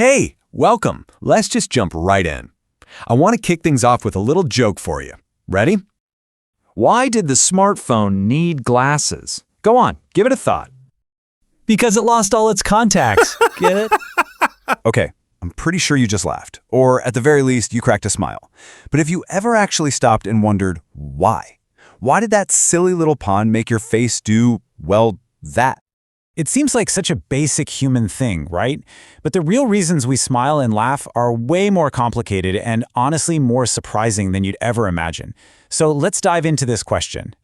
Hey, welcome. Let's just jump right in. I want to kick things off with a little joke for you. Ready? Why did the smartphone need glasses? Go on, give it a thought. Because it lost all its contacts. Get it? Okay, I'm pretty sure you just laughed. Or at the very least, you cracked a smile. But have you ever actually stopped and wondered why? Why did that silly little pond make your face do, well, that? It seems like such a basic human thing, right? But the real reasons we smile and laugh are way more complicated and honestly more surprising than you'd ever imagine. So let's dive into this question.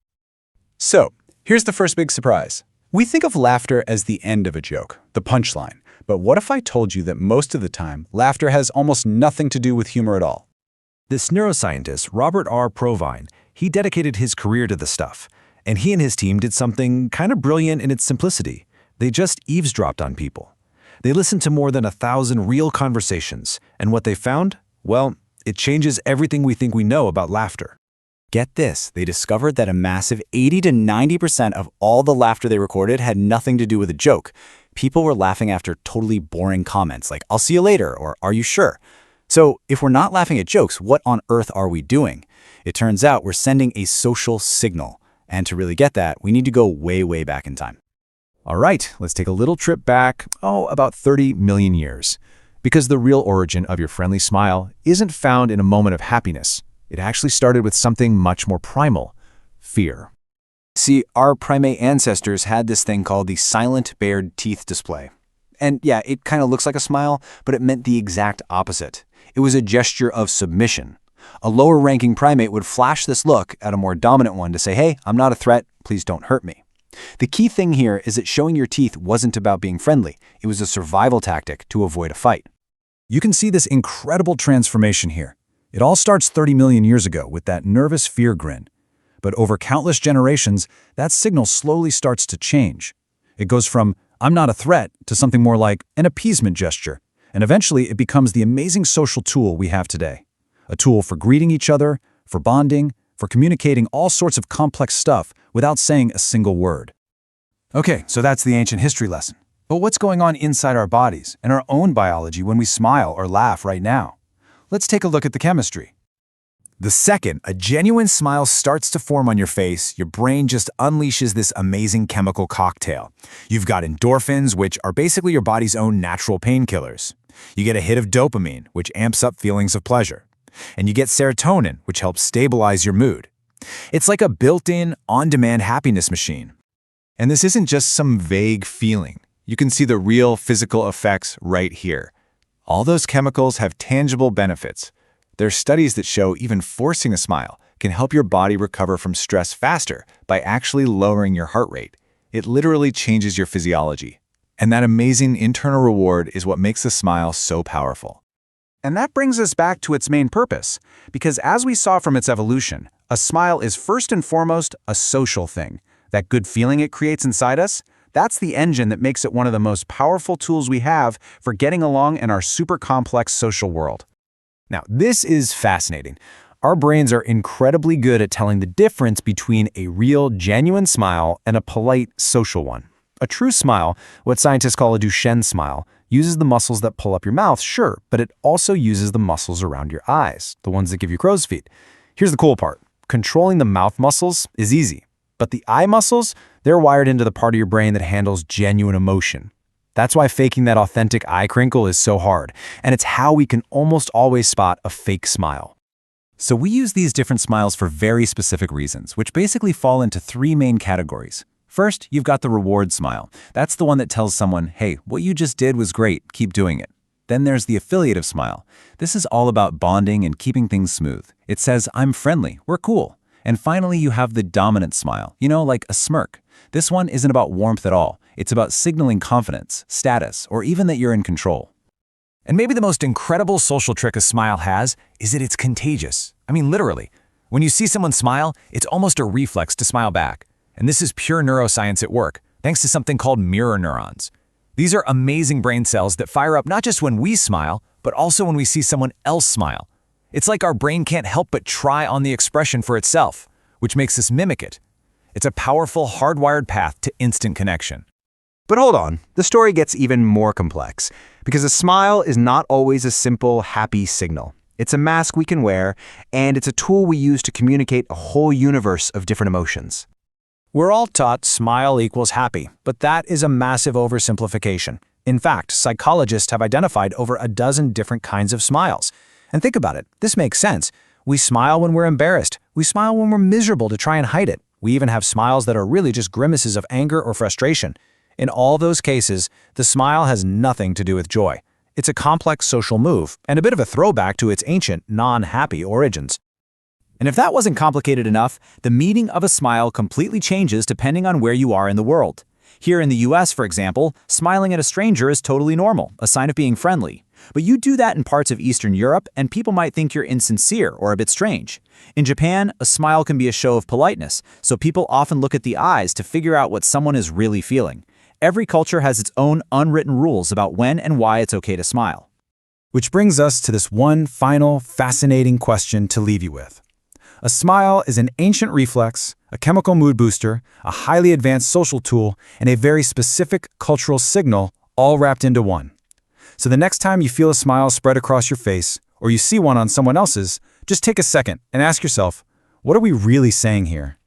So, here's the first big surprise. We think of laughter as the end of a joke, the punchline. But what if I told you that most of the time, laughter has almost nothing to do with humor at all? This neuroscientist, Robert R. Provine, he dedicated his career to the stuff. And he and his team did something kind of brilliant in its simplicity. They just eavesdropped on people. They listened to more than 1,000 real conversations. And what they found? Well, it changes everything we think we know about laughter. Get this, they discovered that a massive 80 to 90% of all the laughter they recorded had nothing to do with a joke. People were laughing after totally boring comments like, "I'll see you later," or "Are you sure?" So if we're not laughing at jokes, what on earth are we doing? It turns out we're sending a social signal. And to really get that, we need to go way, way back in time. All right, let's take a little trip back, about 30 million years. Because the real origin of your friendly smile isn't found in a moment of happiness. It actually started with something much more primal, fear. See, our primate ancestors had this thing called the silent bared teeth display. And yeah, it kind of looks like a smile, but it meant the exact opposite. It was a gesture of submission. A lower-ranking primate would flash this look at a more dominant one to say, "Hey, I'm not a threat, please don't hurt me." The key thing here is that showing your teeth wasn't about being friendly. It was a survival tactic to avoid a fight. You can see this incredible transformation here. It all starts 30 million years ago with that nervous fear grin. But over countless generations, that signal slowly starts to change. It goes from, "I'm not a threat," to something more like an appeasement gesture. And eventually, it becomes the amazing social tool we have today. A tool for greeting each other, for bonding, for communicating all sorts of complex stuff without saying a single word. Okay, so that's the ancient history lesson. But what's going on inside our bodies and our own biology when we smile or laugh right now? Let's take a look at the chemistry. The second a genuine smile starts to form on your face, your brain just unleashes this amazing chemical cocktail. You've got endorphins, which are basically your body's own natural painkillers. You get a hit of dopamine, which amps up feelings of pleasure. And you get serotonin, which helps stabilize your mood. It's like a built-in, on-demand happiness machine. And this isn't just some vague feeling. You can see the real physical effects right here. All those chemicals have tangible benefits. There are studies that show even forcing a smile can help your body recover from stress faster by actually lowering your heart rate. It literally changes your physiology. And that amazing internal reward is what makes a smile so powerful. And that brings us back to its main purpose, because as we saw from its evolution, a smile is first and foremost a social thing. That good feeling it creates inside us, that's the engine that makes it one of the most powerful tools we have for getting along in our super complex social world. Now, this is fascinating. Our brains are incredibly good at telling the difference between a real, genuine smile and a polite, social one. A true smile, what scientists call a Duchenne smile, uses the muscles that pull up your mouth, sure, but it also uses the muscles around your eyes, the ones that give you crow's feet. Here's the cool part. Controlling the mouth muscles is easy, but the eye muscles, they're wired into the part of your brain that handles genuine emotion. That's why faking that authentic eye crinkle is so hard, and it's how we can almost always spot a fake smile. So we use these different smiles for very specific reasons, which basically fall into three main categories. First, you've got the reward smile. That's the one that tells someone, "Hey, what you just did was great, keep doing it." Then there's the affiliative smile. This is all about bonding and keeping things smooth. It says, "I'm friendly, we're cool." And finally, you have the dominant smile, like a smirk. This one isn't about warmth at all. It's about signaling confidence, status, or even that you're in control. And maybe the most incredible social trick a smile has is that it's contagious. I mean, literally. When you see someone smile, it's almost a reflex to smile back. And this is pure neuroscience at work, thanks to something called mirror neurons. These are amazing brain cells that fire up not just when we smile, but also when we see someone else smile. It's like our brain can't help but try on the expression for itself, which makes us mimic it. It's a powerful, hardwired path to instant connection. But hold on, the story gets even more complex, Because a smile is not always a simple, happy signal. It's a mask we can wear, and it's a tool we use to communicate a whole universe of different emotions. We're all taught smile equals happy, but that is a massive oversimplification. In fact, psychologists have identified over a dozen different kinds of smiles. And think about it, this makes sense. We smile when we're embarrassed. We smile when we're miserable to try and hide it. We even have smiles that are really just grimaces of anger or frustration. In all those cases, the smile has nothing to do with joy. It's a complex social move, and a bit of a throwback to its ancient, non-happy origins. And if that wasn't complicated enough, the meaning of a smile completely changes depending on where you are in the world. Here in the US, for example, smiling at a stranger is totally normal, a sign of being friendly. But you do that in parts of Eastern Europe, and people might think you're insincere or a bit strange. In Japan, a smile can be a show of politeness, so people often look at the eyes to figure out what someone is really feeling. Every culture has its own unwritten rules about when and why it's okay to smile. Which brings us to this one final, fascinating question to leave you with. A smile is an ancient reflex, a chemical mood booster, a highly advanced social tool, and a very specific cultural signal, all wrapped into one. So the next time you feel a smile spread across your face, or you see one on someone else's, just take a second and ask yourself, what are we really saying here?